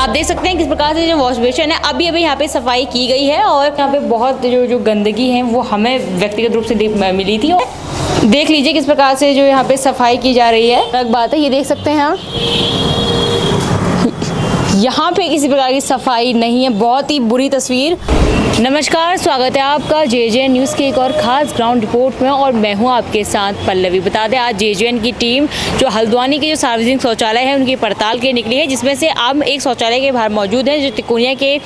आप देख सकते हैं किस प्रकार से जो वॉश बेसिन है अभी यहाँ पे सफाई की गई है और यहाँ पे बहुत जो गंदगी है वो हमें व्यक्तिगत रूप से मिली थी। देख लीजिए किस प्रकार से जो यहाँ पे सफाई की जा रही है। एक बात है, ये देख सकते हैं आप, यहाँ पे किसी प्रकार की सफाई नहीं है। बहुत ही बुरी तस्वीर। नमस्कार, स्वागत है आपका JJN न्यूज़ के एक और ख़ास ग्राउंड रिपोर्ट में और मैं हूँ आपके साथ पल्लवी। बता दें आज JJN की टीम जो हल्द्वानी के जो सार्वजनिक शौचालय है उनकी पड़ताल के निकली है, जिसमें से अब एक शौचालय के बाहर मौजूद है जो तिकोनिया के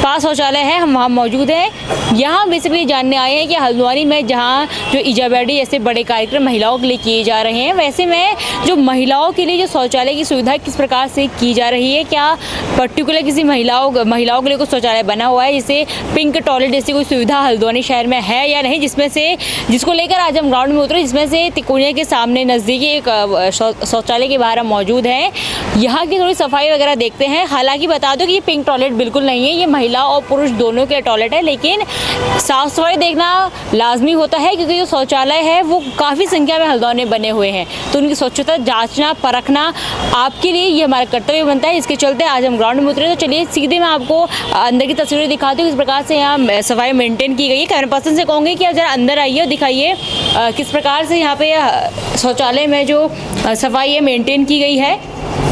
पास शौचालय है, हम वहाँ मौजूद हैं। यहाँ बेसिकली जानने आए हैं कि हल्द्वानी में जहाँ जो इजाबैडी जैसे बड़े कार्यक्रम महिलाओं के लिए किए जा रहे हैं, वैसे में जो महिलाओं के लिए जो शौचालय की सुविधा किस प्रकार से की जा रही है, क्या पर्टिकुलर किसी महिलाओं के लिए कुछ शौचालय बना हुआ है जिसे पिंक टॉयलेट जैसी कोई सुविधा हल्द्वानी शहर में है या नहीं, जिसको लेकर आज हम ग्राउंड में उतरे, जिसमें से तिकोनिया के सामने नज़दीकी एक शौचालय के बाहर हम मौजूद हैं। यहाँ की थोड़ी सफाई वगैरह देखते हैं। हालांकि बता दो कि ये पिंक टॉयलेट बिल्कुल नहीं है, ये महिला और पुरुष दोनों के टॉयलेट है, लेकिन साफ सफाई देखना लाजमी होता है क्योंकि जो शौचालय है वो काफ़ी संख्या में हल्द्वानी में बने हुए हैं, तो उनकी स्वच्छता जाँचना परखना आपके लिए ये हमारा कर्तव्य बनता है। इसके चलते आज हम ग्राउंड में उतरे। तो चलिए सीधे मैं आपको अंदर की तस्वीरें दिखाती हूँ किस प्रकार से यहाँ सफाई मेंटेन की गई है। कैमरा पर्सन से कहूँगी कि आप जरा अंदर आइए और दिखाइए किस प्रकार से यहाँ पे शौचालय में जो सफाई है मेंटेन की गई है।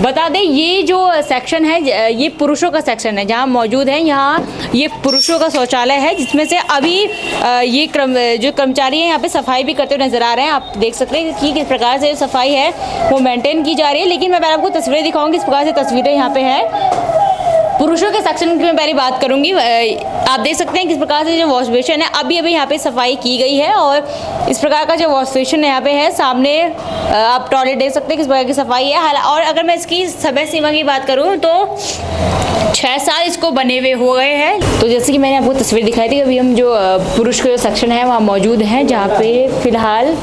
बता दें ये जो सेक्शन है ये पुरुषों का सेक्शन है, जहाँ मौजूद है यहाँ ये पुरुषों का शौचालय है, जिसमें से अभी ये जो कर्मचारी हैं यहाँ पे सफाई भी करते हुए नजर आ रहे हैं। आप देख सकते हैं कि किस प्रकार से सफाई है वो मेंटेन की जा रही है। लेकिन मैं पहले आपको तस्वीरें दिखाऊंगी किस प्रकार से तस्वीरें यहाँ पे है। पुरुषों के सेक्शन की मैं पहले बात करूंगी। आप देख सकते हैं किस प्रकार से जो वॉश बेसिन है अभी यहाँ पे सफाई की गई है और इस प्रकार का जो वॉश बेसिन यहाँ पे है सामने आप टॉयलेट देख सकते हैं किस प्रकार की सफाई है। और अगर मैं इसकी समय सीमा की बात करूँ तो 6 साल इसको बने हुए हो गए हैं। तो जैसे कि मैंने आपको तस्वीर दिखाई थी, अभी हम जो पुरुष का जो सेक्शन है वहाँ मौजूद हैं, जहाँ पे फिलहाल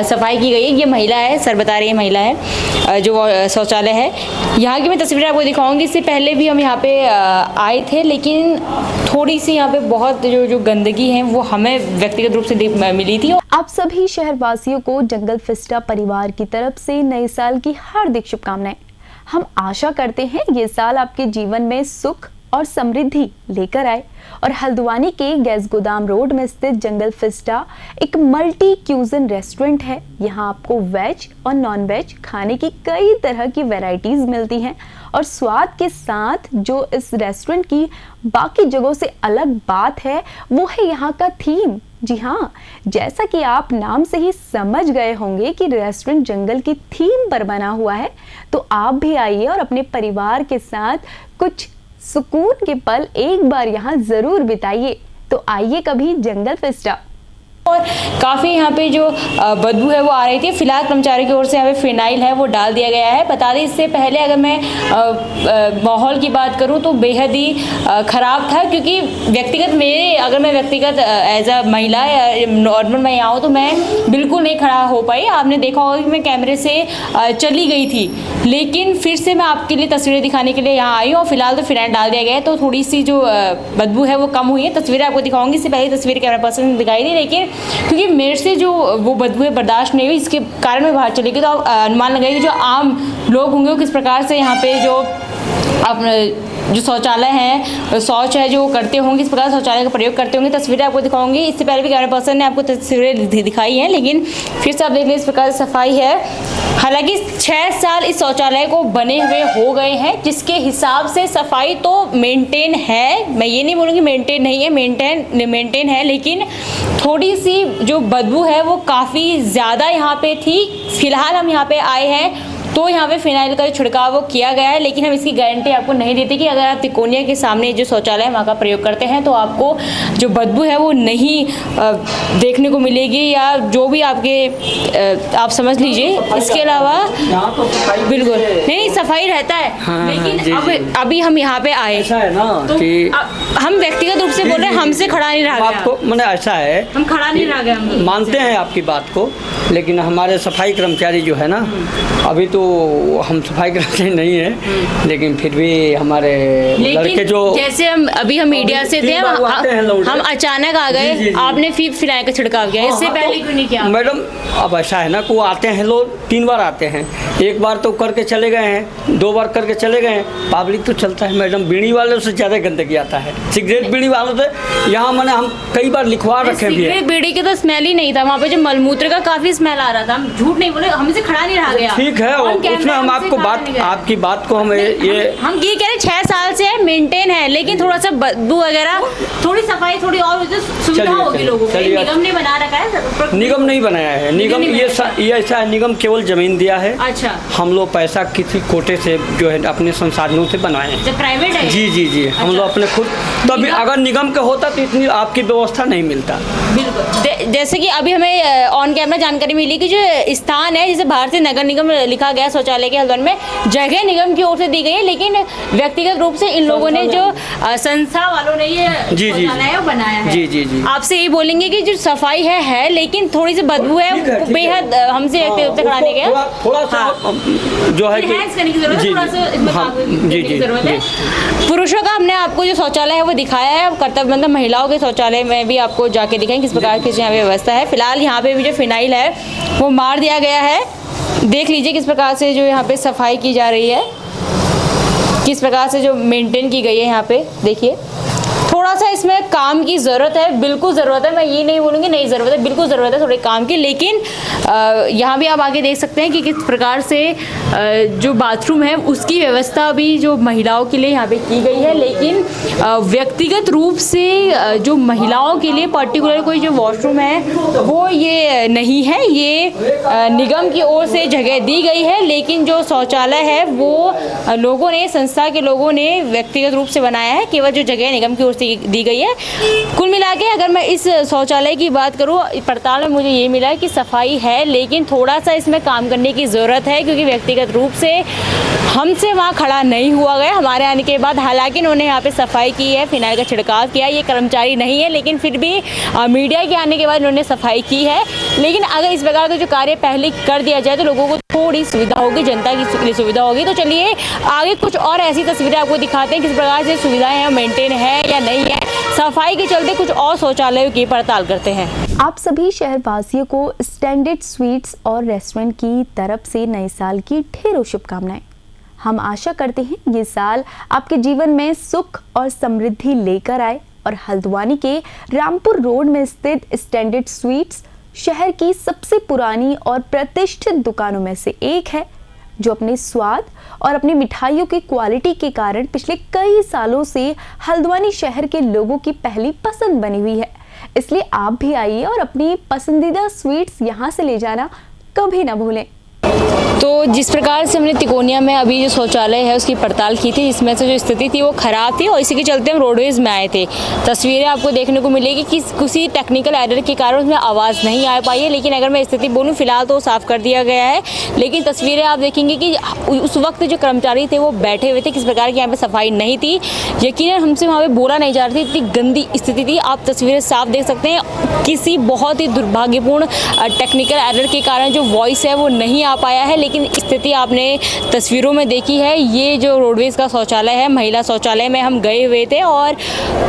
सफाई की गई है। ये महिला है, सर बता रही है महिला है जो शौचालय है। यहाँ की मैं तस्वीरें आपको दिखाऊंगी। इससे पहले भी हम यहाँ पे आए थे, लेकिन थोड़ी सी यहाँ पे बहुत जो गंदगी है वो हमें व्यक्तिगत रूप से मिली थी। आप सभी शहरवासियों को जंगल फिस्टा परिवार की तरफ से नए साल की हार्दिक शुभकामनाएं। हम आशा करते हैं ये साल आपके जीवन में सुख और समृद्धि लेकर आए और हल्द्वानी के गैस गोदाम रोड में स्थित जंगल फिस्टा एक मल्टी क्यूजन रेस्टोरेंट है। यहाँ आपको वेज और नॉन वेज खाने की कई तरह की वैरायटीज मिलती हैं और स्वाद के साथ जो इस रेस्टोरेंट की बाकी जगहों से अलग बात है वो है यहाँ का थीम। जी हाँ, जैसा कि आप नाम से ही समझ गए होंगे कि रेस्टोरेंट जंगल की थीम पर बना हुआ है, तो आप भी आइए और अपने परिवार के साथ कुछ सुकून के पल एक बार यहाँ जरूर बिताइए। तो आइए कभी जंगल फिस्टा। और काफ़ी यहाँ पे जो बदबू है वो आ रही थी। फिलहाल कर्मचारियों की ओर से यहाँ पे फिनाइल है वो डाल दिया गया है। बता दें इससे पहले अगर मैं माहौल की बात करूँ तो बेहद ही ख़राब था, क्योंकि अगर मैं व्यक्तिगत एज अ महिला या नॉर्मल मैं यहाँ हूँ तो मैं बिल्कुल नहीं खड़ा हो पाई। आपने देखा होगा कि मैं कैमरे से चली गई थी, लेकिन फिर से मैं आपके लिए तस्वीरें दिखाने के लिए यहाँ आई हूँ और फिलहाल तो फिनाइल डाल दिया गया है, तो थोड़ी सी जो बदबू है वो कम हुई है। तस्वीरें आपको दिखाऊंगी। इससे पहले तस्वीर कैमरा पर्सन दिखाई दी, लेकिन क्योंकि मेरे से जो वो बदबू बर्दाश्त नहीं हुई, इसके कारण मैं बाहर चली गई। तो आप अनुमान लगाइए जो आम लोग होंगे वो किस प्रकार से यहाँ पे जो शौचालय है शौच है जो करते होंगे, इस प्रकार शौचालय का प्रयोग करते होंगे। तस्वीरें आपको दिखाऊंगी। इससे पहले भी कैमरा पर्सन ने आपको तस्वीरें दिखाई हैं, लेकिन फिर से आप देख लें इस प्रकार से सफाई है। हालांकि 6 साल इस शौचालय को बने हुए हो गए हैं, जिसके हिसाब से सफाई तो मेंटेन है। मैं ये नहीं बोलूँगी मेंटेन नहीं है, मेंटेन है, लेकिन थोड़ी सी जो बदबू है वो काफ़ी ज़्यादा यहाँ पे थी। फिलहाल हम यहाँ पे आए हैं तो यहाँ पे फिनाइल का छिड़काव वो किया गया है, लेकिन हम इसकी गारंटी आपको नहीं देते कि अगर आप तिकोनिया के सामने जो शौचालय है वहाँ का प्रयोग करते हैं तो आपको जो बदबू है वो नहीं देखने को मिलेगी, या जो भी आपके आप समझ लीजिए। इसके अलावा बिल्कुल नहीं सफाई रहता है। हाँ, लेकिन अभी हम यहाँ पे आए ऐसा है ना तो कि हम व्यक्तिगत रूप से बोल रहे हैं, हमसे खड़ा नहीं रहा गया। आपको मैंने ऐसा है, हम खड़ा नहीं रहा गया। मानते हैं आपकी बात को, लेकिन हमारे सफाई कर्मचारी जो है ना अभी तो हम सफाई कराते नहीं है, लेकिन फिर भी हमारे लड़के लेकिन जो जैसे हम मीडिया से थे, 3 बार वो आते हैं लौटे। हम अचानक आ जी, गए, जी। आपने फिनाइल का छिड़काव किया, इससे पहले क्यों नहीं किया? मैडम अब ऐसा है ना कि वो आते हैं लोग 3 बार आते हैं, 1 बार तो करके चले गए हैं, 2 बार करके चले गए हैं। पब्लिक तो चलता है मैडम, बीड़ी वालों से ज़्यादा गंदगी आता है, सिगरेट बीड़ी वालों से। यहाँ मैंने हम कई बार लिखवा रखे भी है। सिगरेट बीड़ी के तो स्मेल ही नहीं था वहाँ पे, जो मलमूत्र का काफी स्मेल आ रहा था, हम झूठ नहीं बोले, हमसे खड़ा नहीं रहा गया। ठीक है, On camera उसमें हम हमसे आपको खड़ा बात, नहीं गया। आपकी बात को हम ये हम ये कह रहे 6 साल से है, मेंटेन है, लेकिन थोड़ा सा बदबू वगैरह, थोड़ी सफाई थोड़ी और हो तो सुविधा चलिए, होगी चलिए, लोगों को। चलिए। निगम ने बना रखा है, निगम नहीं बनाया है। निगम नहीं ये बनाया। ये ऐसा है, निगम केवल जमीन दिया है। अच्छा, हम लोग पैसा किसी कोटे से जो है अपने संसाधनों से बनाए हैं। जब प्राइवेट है। जी जी जी, हम अच्छा। लोग अपने खुद, तभी निगम- अगर निगम का होता तो इतनी आपकी व्यवस्था नहीं मिलता। बिल्कुल। जैसे कि अभी हमें ऑन कैमरा जानकारी मिली कि जो स्थान है, जैसे बाहर से नगर निगम लिखा गया शौचालय के हल्द्वानी में, जगह निगम की ओर से दी गई है, लेकिन व्यक्तिगत रूप से इन लोगों ने जो संस्था वालों ने ये जी, जी। शौचालय है वो बनाया है। जी, जी, जी। आपसे यही बोलेंगे कि जो सफाई है, लेकिन थोड़ी सी बदबू है, ठीक है, ठीक है। बेहद हमसे व्यक्तिगत रूप से खड़ा नहीं गया। थोड़ा सा जो है Enhance करने की जरूरत है, जी, थोड़ा सा इसमें हाँ, काम करने जी, की जी, जरूरत है। जी। पुरुषों का हमने आपको जो शौचालय है वो दिखाया है, कर्तव्य मतलब महिलाओं के शौचालय में भी आपको जाके दिखाएंगे किस प्रकार की यहाँ पे व्यवस्था है। फिलहाल यहाँ पे भी जो फिनाइल है वो मार दिया गया है, देख लीजिए किस प्रकार से जो यहाँ पे सफाई की जा रही है, किस प्रकार से जो मेंटेन की गई है। यहाँ पे देखिए थोड़ा सा इसमें काम की ज़रूरत है, बिल्कुल ज़रूरत है, मैं ये नहीं बोलूँगी नहीं ज़रूरत है, बिल्कुल ज़रूरत है थोड़े काम की। लेकिन यहाँ भी आप आगे देख सकते हैं कि किस प्रकार से जो बाथरूम है उसकी व्यवस्था भी जो महिलाओं के लिए यहाँ पे की गई है, लेकिन व्यक्तिगत रूप से जो महिलाओं के लिए पर्टिकुलर कोई जो वॉशरूम है वो ये नहीं है, ये निगम की ओर से जगह दी गई है, लेकिन जो शौचालय है वो लोगों ने, संस्था के लोगों ने व्यक्तिगत रूप से बनाया है, केवल जो जगह निगम की ओर से दी गई है। कुल मिला के अगर मैं इस शौचालय की बात करूँ, पड़ताल में मुझे ये मिला है कि सफाई है, लेकिन थोड़ा सा इसमें काम करने की ज़रूरत है, क्योंकि व्यक्तिगत रूप से हमसे वहाँ खड़ा नहीं हुआ गया। हमारे आने के बाद हालांकि उन्होंने यहाँ पे सफाई की है, फिनाइल का छिड़काव किया, ये कर्मचारी नहीं है, लेकिन फिर भी मीडिया के आने के बाद उन्होंने सफाई की है। लेकिन अगर इस प्रकार का जो कार्य पहले कर दिया जाए तो लोगों को थोड़ी सुविधा होगी, जनता की सुविधा होगी। तो चलिए आगे कुछ और ऐसी तस्वीरें आपको दिखाते हैं किस प्रकार से सुविधाएं हैं, मेंटेन है या नहीं है। सफाई के चलते कुछ और शौचालयों की पड़ताल करते हैं। आप सभी शहरवासियों को स्टैंडर्ड स्वीट्स और रेस्टोरेंट की तरफ से नए साल की ढेरों शुभकामनाएं। हम आशा करते हैं ये साल आपके जीवन में सुख और समृद्धि लेकर आए और हल्द्वानी के रामपुर रोड में स्थित स्टैंडर्ड स्वीट्स शहर की सबसे पुरानी और प्रतिष्ठित दुकानों में से एक है, जो अपने स्वाद और अपनी मिठाइयों की क्वालिटी के कारण पिछले कई सालों से हल्द्वानी शहर के लोगों की पहली पसंद बनी हुई है। इसलिए आप भी आइए और अपनी पसंदीदा स्वीट्स यहाँ से ले जाना कभी ना भूलें। तो जिस प्रकार से हमने तिकोनिया में अभी जो शौचालय है उसकी पड़ताल की थी, जिसमें से जो स्थिति थी वो ख़राब थी और इसी के चलते हम रोडवेज में आए थे। तस्वीरें आपको देखने को मिलेगी कि किसी टेक्निकल एरर के कारण उसमें आवाज़ नहीं आ पाई है, लेकिन अगर मैं स्थिति बोलूँ फिलहाल तो साफ़ कर दिया गया है। लेकिन तस्वीरें आप देखेंगे कि उस वक्त जो कर्मचारी थे वो बैठे हुए थे, किस प्रकार की यहाँ पर सफाई नहीं थी। यकीनन हमसे वहाँ पर बोला नहीं जा रहा था, इतनी गंदी स्थिति थी। आप तस्वीरें साफ देख सकते हैं, किसी बहुत ही दुर्भाग्यपूर्ण टेक्निकल एरर के कारण जो वॉइस है वो नहीं आ पाया है, लेकिन स्थिति आपने तस्वीरों में देखी है। ये जो रोडवेज का शौचालय है, महिला शौचालय में हम गए हुए थे और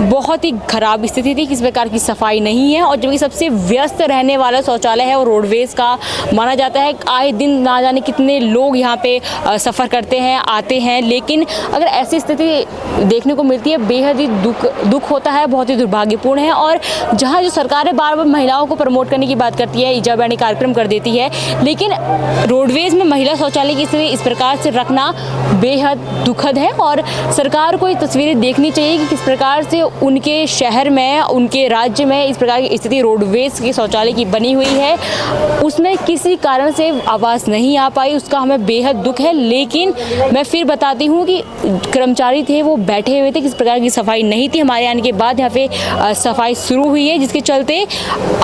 बहुत ही खराब स्थिति थी, किस प्रकार की सफाई नहीं है। और जबकि सबसे व्यस्त रहने वाला शौचालय है वो रोडवेज का माना जाता है। आए दिन ना जाने कितने लोग यहाँ पे सफ़र करते हैं, आते हैं, लेकिन अगर ऐसी स्थिति देखने को मिलती है बेहद ही दुख होता है, बहुत ही दुर्भाग्यपूर्ण है। और जहाँ जो सरकारें बार बार महिलाओं को प्रमोट करने की बात करती है, ईजा बैनी कार्यक्रम कर देती है, लेकिन रोडवेज में महिला शौचालय की स्थिति इस प्रकार से रखना बेहद दुखद है। और सरकार को ये तस्वीरें देखनी चाहिए कि किस प्रकार से उनके शहर में, उनके राज्य में इस प्रकार की स्थिति रोडवेज के शौचालय की बनी हुई है, उसमें किसी कारण से आवाज़ नहीं आ पाई, उसका हमें बेहद दुख है। लेकिन मैं फिर बताती हूँ कि कर्मचारी थे वो बैठे हुए थे, किस प्रकार की सफाई नहीं थी। हमारे आने के बाद यहाँ पे सफाई शुरू हुई है, जिसके चलते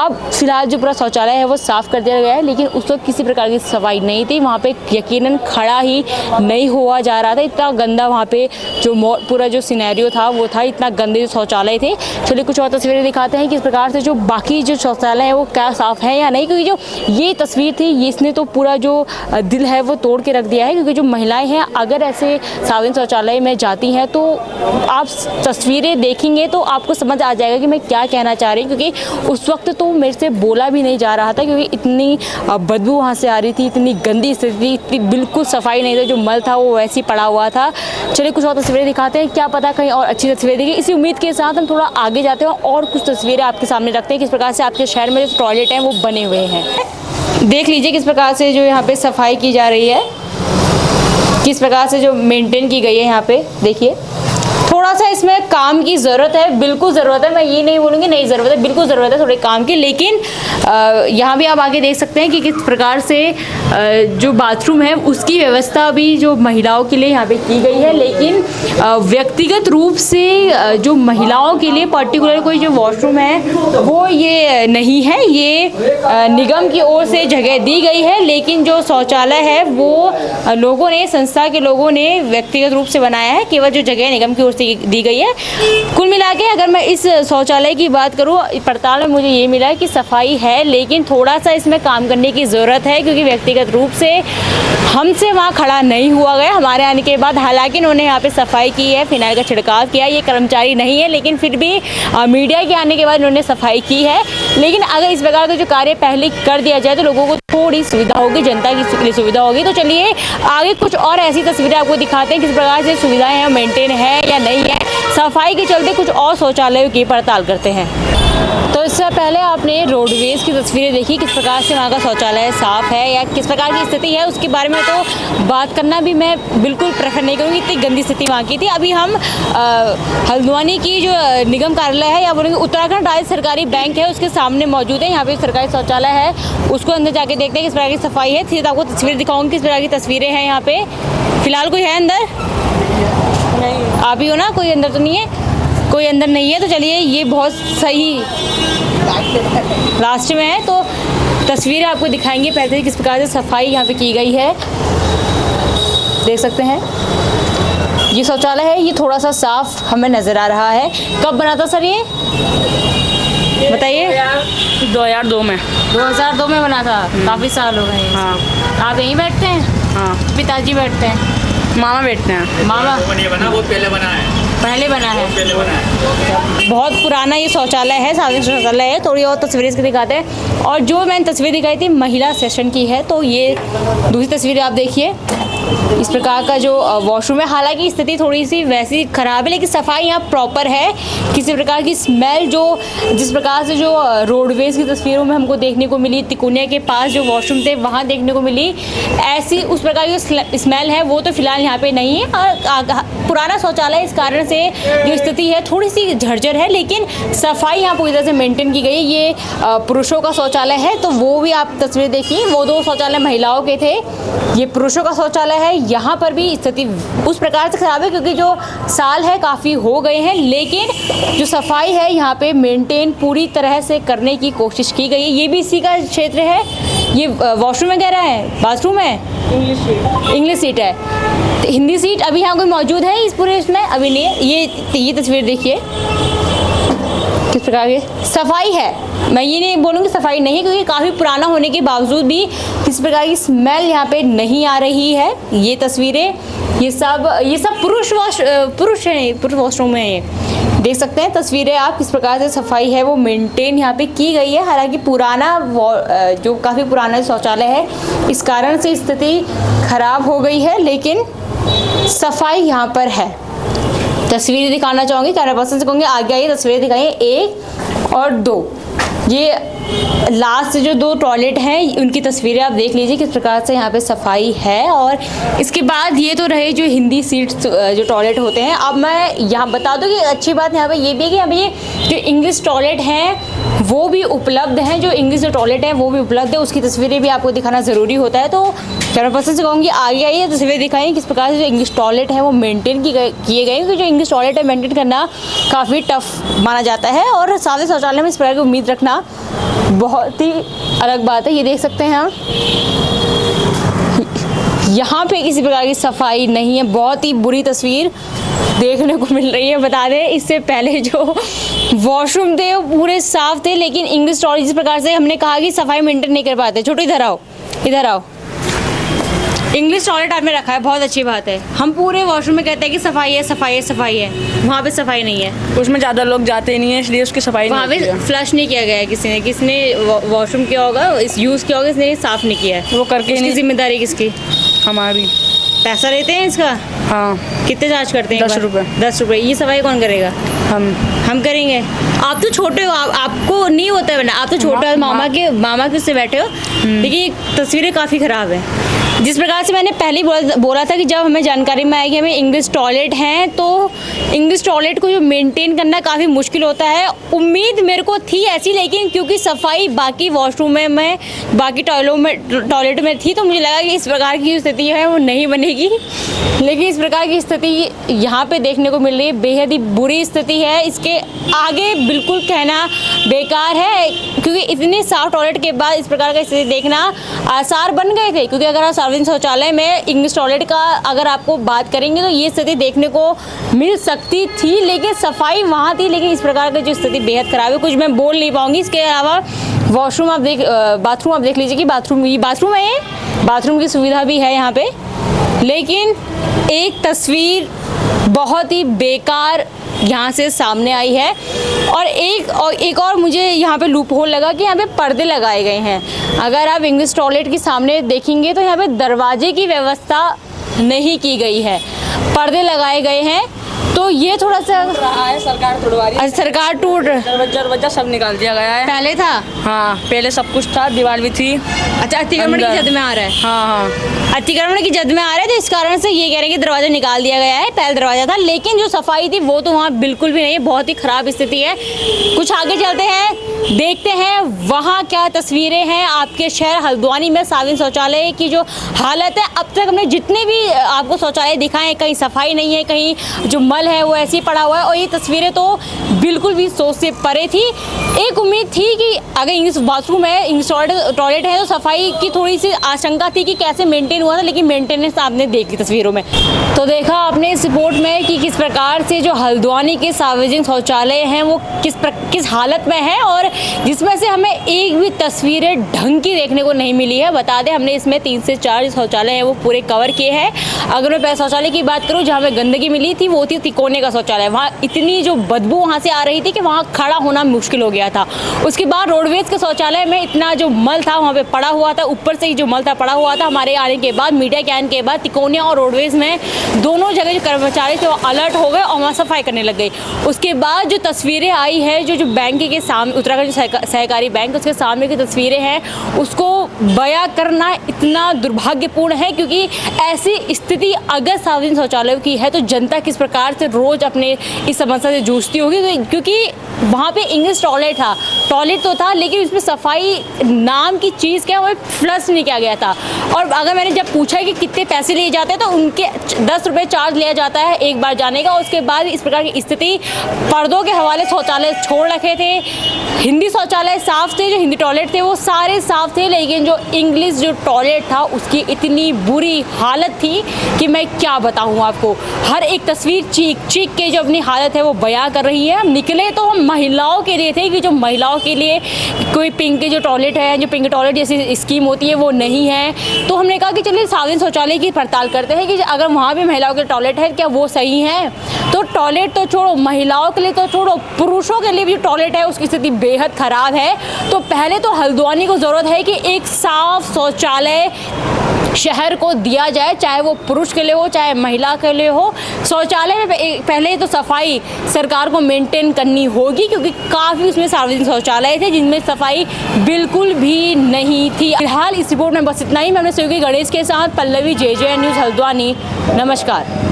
अब फिलहाल जो पूरा शौचालय है वो साफ़ कर दिया गया है, लेकिन उस वक्त किसी प्रकार की सफाई नहीं थी, वहाँ पे यकीनन खड़ा ही नहीं हुआ जा रहा था। इतना गंदा वहाँ पे जो पूरा जो सिनेरियो था वो था, इतना गंदे जो शौचालय थे। चलिए कुछ और तस्वीरें दिखाते हैं कि इस प्रकार से जो बाकी जो शौचालय है वो क्या साफ़ है या नहीं, क्योंकि जो ये तस्वीर थी ये इसने तो पूरा जो दिल है वो तोड़ के रख दिया है। क्योंकि जो महिलाएं हैं अगर ऐसे सार्वजनिक शौचालय में जाती हैं तो आप तस्वीरें देखेंगे तो आपको समझ आ जाएगा कि मैं क्या कहना चाह रही हूँ। क्योंकि उस वक्त तो मेरे से बोला भी नहीं जा रहा था, क्योंकि इतनी बदबू वहाँ से आ रही थी, इतनी गंदी स्थिति, इतनी बिल्कुल सफाई नहीं था, जो मल था वो वैसे ही पड़ा हुआ था। चलिए कुछ और तस्वीरें दिखाते हैं, क्या पता कहीं और अच्छी तस्वीरें देखिए। इसी उम्मीद के साथ हम थोड़ा आगे जाते हैं और कुछ तस्वीरें आपके सामने रखते हैं किस प्रकार से आपके शहर में जो टॉयलेट हैं वो बने हुए हैं। देख लीजिए किस प्रकार से जो यहाँ पे सफाई की जा रही है, किस प्रकार से जो मेंटेन की गई है। यहाँ पे देखिए थोड़ा सा इसमें काम की ज़रूरत है, बिल्कुल ज़रूरत है। मैं ये नहीं बोलूँगी नहीं ज़रूरत है, बिल्कुल ज़रूरत है थोड़े काम की। लेकिन यहाँ भी आप आगे देख सकते हैं कि किस प्रकार से जो बाथरूम है उसकी व्यवस्था भी जो महिलाओं के लिए यहाँ पे की गई है। लेकिन व्यक्तिगत रूप से जो महिलाओं के लिए पर्टिकुलर कोई जो वॉशरूम है वो ये नहीं है, ये निगम की ओर से जगह दी गई है। लेकिन जो शौचालय है वो लोगों ने, संस्था के लोगों ने व्यक्तिगत रूप से बनाया है, केवल जो जगह निगम की ओर से दी गई है। कुल मिला के अगर मैं इस शौचालय की बात करूँ, पड़ताल में मुझे ये मिला कि सफाई है, लेकिन थोड़ा सा इसमें काम करने की ज़रूरत है। क्योंकि व्यक्तिगत रूप से हमसे वहाँ खड़ा नहीं हुआ गया हमारे आने के बाद। हालांकि उन्होंने यहाँ पे सफाई की है, फिनाइल का छिड़काव किया, ये कर्मचारी नहीं है, लेकिन फिर भी मीडिया के आने के बाद उन्होंने सफाई की है। लेकिन अगर इस प्रकार का जो कार्य पहले कर दिया जाए तो लोगों को थोड़ी सुविधा होगी, जनता की सुविधा होगी। तो चलिए आगे कुछ और ऐसी तस्वीरें आपको दिखाते हैं किस प्रकार से सुविधाएं हैं, मेंटेन है या नहीं है। सफाई के चलते कुछ और शौचालयों की पड़ताल करते हैं। तो इससे पहले आपने रोडवेज की तस्वीरें देखी, किस प्रकार से वहाँ का शौचालय साफ़ है या किस प्रकार की स्थिति है, उसके बारे में तो बात करना भी मैं बिल्कुल प्रेफर नहीं करूँगी, इतनी गंदी स्थिति वहाँ की थी। अभी हम हल्द्वानी की जो निगम कार्यालय है या बोलेंगे उत्तराखंड राज्य सरकारी बैंक है उसके सामने मौजूद है। यहाँ पे सरकारी शौचालय है, उसको अंदर जाके देखते हैं किस प्रकार की सफाई है। फिर आपको तस्वीर दिखाऊँगी किस प्रकार की तस्वीरें हैं यहाँ पे। फिलहाल कोई है अंदर? नहीं। आप ही हो ना? कोई अंदर तो नहीं है? कोई अंदर नहीं है। तो चलिए ये बहुत सही लास्ट में है, तो तस्वीरें आपको दिखाएंगे पहले किस प्रकार से सफाई यहाँ पे की गई है। देख सकते हैं ये शौचालय है, ये थोड़ा सा साफ हमें नज़र आ रहा है। कब बना था सर ये बताइए? 2002 में। 2002 में बना था, काफ़ी साल हो गए। हाँ। आप यहीं बैठते हैं? हाँ। पिताजी बैठते हैं? मामा बैठते हैं। मामा बहुत पहले बना है। पहले बना है, बहुत पुराना ये शौचालय है, सार्वजनिक शौचालय है। थोड़ी और तस्वीरें इसकी दिखाते हैं। और जो मैंने तस्वीर दिखाई थी महिला सेशन की है, तो ये दूसरी तस्वीर आप देखिए। इस प्रकार का जो वॉशरूम है, हालांकि स्थिति थोड़ी सी वैसी ख़राब है, लेकिन सफाई यहाँ प्रॉपर है। किसी प्रकार की स्मेल जो जिस प्रकार से जो रोडवेज़ की तस्वीरों में हमको देखने को मिली, तिकोनिया के पास जो वॉशरूम थे वहाँ देखने को मिली, ऐसी उस प्रकार की स्मेल है वो तो फिलहाल यहाँ पे नहीं है। और पुराना शौचालय इस कारण से जो स्थिति है थोड़ी सी झरझर है, लेकिन सफाई यहाँ पूरी तरह से मेंटेन की गई। ये पुरुषों का शौचालय है, तो वो भी आप तस्वीर देखिए। वो दो शौचालय महिलाओं के थे, ये पुरुषों का शौचालय है। यहाँ पर भी स्थिति उस प्रकार से खराब है क्योंकि जो साल है काफ़ी हो गए हैं, लेकिन जो सफाई है यहाँ पे मेंटेन पूरी तरह से करने की कोशिश की गई है। ये भी इसी का क्षेत्र है। ये वॉशरूम वगैरह है, बाथरूम है, इंग्लिश सीट है। तो हिंदी सीट अभी यहाँ कोई मौजूद है इस पूरे इसमें? अभी नहीं है। ये तस्वीर देखिए किस प्रकार की सफाई है। मैं ये नहीं बोलूँगी सफाई नहीं है, क्योंकि काफ़ी पुराना होने के बावजूद भी किस प्रकार की स्मेल यहाँ पे नहीं आ रही है। ये तस्वीरें ये सब पुरुष वॉशरूम है। ये देख सकते हैं तस्वीरें आप किस प्रकार से सफाई है वो मेंटेन यहाँ पे की गई है। हालांकि पुराना जो काफ़ी पुराना शौचालय है इस कारण से स्थिति खराब हो गई है, लेकिन सफाई यहाँ पर है। तस्वीरें दिखाना चाहूँगी, कैमरा पर्सन से कहूँगी आगे आइए, तस्वीरें दिखाइए 1 और 2। ये लास्ट जो 2 टॉयलेट हैं उनकी तस्वीरें आप देख लीजिए किस प्रकार से यहाँ पे सफाई है। और इसके बाद ये तो रहे जो हिंदी सीट्स जो टॉयलेट होते हैं। अब मैं यहाँ बता दूँ कि अच्छी बात यहाँ पे ये भी है कि यहाँ पे ये जो इंग्लिश टॉयलेट हैं वो भी उपलब्ध हैं। जो इंग्लिश जो टॉयलेट है वो भी उपलब्ध है, उसकी तस्वीरें भी आपको दिखाना ज़रूरी होता है। तो कैमरा पर्सन से कहूँगी आगे आइए, तस्वीरें दिखाइए किस प्रकार से जो इंग्लिश टॉयलेट है वो मेंटेन किए गए। क्योंकि जो इंग्लिश टॉयलेट है मेंटेन करना काफ़ी टफ माना जाता है, और सादे शौचालय में इस प्रकार की उम्मीद रखना बहुत ही अलग बात है। ये देख सकते हैं हम यहाँ पे किसी प्रकार की सफाई नहीं है, बहुत ही बुरी तस्वीर देखने को मिल रही है। बता दें इससे पहले जो वॉशरूम थे वो पूरे साफ थे, लेकिन इंग्लिश टॉयलेट जिस प्रकार से हमने कहा कि सफाई मेंटेन नहीं कर पाते। छोटू इधर आओ, इधर आओ। इंग्लिश टॉयलेट आपने रखा है, बहुत अच्छी बात है। हम पूरे वॉशरूम में कहते हैं कि सफाई है, सफाई है, सफाई है, वहाँ पे सफाई नहीं है। उसमें ज़्यादा लोग जाते नहीं है, इसलिए उसकी सफाई वहाँ नहीं पे होती है। फ्लश नहीं किया गया है किसने वॉशरूम किया होगा, इस यूज़ किया होगा, इसने साफ नहीं किया है। वो करके इसकी नहीं- जिम्मेदारी किसकी? हमारी। पैसा लेते हैं इसका? हाँ, कितने चार्ज करते हैं? 10 रुपये। 10 रुपये। ये सफाई कौन करेगा? हम करेंगे। आप तो छोटे हो, आपको नहीं होता है ना, आप तो छोटे हो, मामा के उससे बैठे हो। देखिए तस्वीरें काफ़ी ख़राब है। जिस प्रकार से मैंने पहले ही बोला था कि जब हमें जानकारी में आएगी हमें इंग्लिश टॉयलेट हैं, तो इंग्लिश टॉयलेट को जो मेंटेन करना काफ़ी मुश्किल होता है। उम्मीद मेरे को थी ऐसी, लेकिन क्योंकि सफाई बाकी वॉशरूम में बाकी टॉयलेट में थी, तो मुझे लगा कि इस प्रकार की जो स्थिति है वो नहीं बनेगी, लेकिन इस प्रकार की स्थिति यहाँ पे देखने को मिल रही है। बेहद ही बुरी स्थिति है। इसके आगे बिल्कुल कहना बेकार है, क्योंकि इतने साफ टॉयलेट के बाद इस प्रकार का स्थिति देखना आसार बन गए थे। क्योंकि अगर आप सार्वजनिक शौचालय में इंग्लिश टॉयलेट का अगर आपको बात करेंगे तो ये स्थिति देखने को मिल सकती थी, लेकिन सफाई वहाँ थी। लेकिन इस प्रकार की जो स्थिति बेहद ख़राब है, कुछ मैं बोल नहीं पाऊँगी। इसके अलावा बाथरूम आप देख लीजिए कि बाथरूम है, ये बाथरूम की सुविधा भी है यहाँ पे, लेकिन एक तस्वीर बहुत ही बेकार यहाँ से सामने आई है। और एक और मुझे यहाँ पे लूप होल लगा कि यहाँ पे पर्दे लगाए गए हैं। अगर आप इंग्लिश टॉयलेट के सामने देखेंगे तो यहाँ पे दरवाजे की व्यवस्था नहीं की गई है, पर्दे लगाए गए हैं। तो ये थोड़ा सा रहा है, सरकार तोड़वा रही है। सरकार टूट, दरवाजा सब निकाल दिया गया है। पहले था। हाँ, पहले सब कुछ था, दीवार भी थी। अच्छा, अतिक्रमण की जद में आ रहा है। हाँ, अतिक्रमण की जद में आ रहे हैं, तो इस कारण से ये कह रहे हैं कि दरवाजा निकाल दिया गया है। पहले दरवाजा था, लेकिन जो सफाई थी वो तो वहाँ बिल्कुल भी नहीं है, बहुत ही खराब स्थिति है। कुछ आगे चलते हैं, देखते हैं वहाँ क्या तस्वीरें हैं। आपके शहर हल्द्वानी में सार्वजनिक शौचालय की जो हालत है, अब तक हमने जितने भी आपको शौचालय दिखाए हैं, कहीं सफाई नहीं है, कहीं जो मल है वो ऐसे ही पड़ा हुआ है, और ये तस्वीरें तो बिल्कुल भी सोच से परे थी। एक उम्मीद थी कि अगर इंग्लिश बाथरूम है, इंग्लिश टॉयलेट है, तो सफाई की थोड़ी सी आशंका थी कि कैसे मेंटेन हुआ था, लेकिन मेंटेनेंस आपने देख ली तस्वीरों में। तो देखा आपने इस रिपोर्ट में कि किस प्रकार से जो हल्द्वानी के सार्वजनिक शौचालय हैं वो किस हालत में है, और जिसमें से हमें एक भी तस्वीरें ढंग की देखने को नहीं मिली है। बता दें हमने इसमें 3 से 4 शौचालय हैं वो पूरे कवर किए हैं। अगर मैं पहले शौचालय की बात करूँ जहाँ पे गंदगी मिली थी, वो थी तिकोने का शौचालय। वहाँ इतनी जो बदबू वहाँ से आ रही थी कि वहाँ खड़ा होना मुश्किल हो गया था। उसके बाद रोडवेज के शौचालय में इतना जो मल था वहाँ पे पड़ा हुआ था, ऊपर से ही जो मल था पड़ा हुआ था। हमारे आने के बाद, मीडिया के आने के बाद, तिकोनिया और रोडवेज में दोनों जगह जो कर्मचारी थे वो अलर्ट हो गए और वहाँ सफाई करने लग गई। उसके बाद जो तस्वीरें आई है, जो बैंक के सामने, उत्तराखंड सहकारी बैंक, उसके सामने की तस्वीरें हैं, उसको बयां करना इतना दुर्भाग्यपूर्ण है। क्योंकि ऐसी स्थिति अगर सार्वजनिक शौचालयों की है तो जनता किस प्रकार से रोज अपने इस समस्या से जूझती होगी। क्योंकि वहाँ पे इंग्लिश टॉयलेट तो था, लेकिन उसमें सफाई नाम की चीज़ क्या, वो फ्लश नहीं किया गया था। और अगर मैंने जब पूछा कि कितने पैसे लिए जाते हैं, तो उनके 10 रुपये चार्ज लिया जाता है एक बार जाने का। उसके बाद इस प्रकार की स्थिति, पर्दों के हवाले शौचालय छोड़ रखे थे। हिंदी शौचालय साफ थे, जो हिंदी टॉयलेट थे वो सारे साफ थे, लेकिन जो इंग्लिश जो टॉयलेट था उसकी इतनी बुरी हालत थी कि मैं क्या बताऊँ आपको। हर एक तस्वीर चीख के जो अपनी हालत है वो बयां कर रही है। हम निकले तो हम महिलाओं के लिए थे कि जो महिलाओं के लिए कोई पिंक जो टॉयलेट है, जो पिंक टॉयलेट जैसी स्कीम होती है वो नहीं है। तो हमने कहा कि चलिए सार्वजनिक शौचालय की पड़ताल करते हैं कि अगर वहाँ भी महिलाओं के टॉयलेट है क्या वो सही है। तो टॉयलेट तो छोड़ो, महिलाओं के लिए तो छोड़ो, पुरुषों के लिए भी जो टॉयलेट है उसकी स्थिति बेहद ख़राब है। तो पहले तो हल्द्वानी को ज़रूरत है कि एक साफ शौचालय शहर को दिया जाए, चाहे वो पुरुष के लिए हो चाहे महिला के लिए हो। शौचालय में पहले तो सफाई सरकार को मेंटेन करनी होगी, क्योंकि काफ़ी उसमें सार्वजनिक शौचालय थे जिनमें सफाई बिल्कुल भी नहीं थी। फिलहाल इस रिपोर्ट में बस इतना ही। मैं अपने सहयोगी गणेश के साथ पल्लवी, JJN न्यूज़ हल्द्वानी। नमस्कार।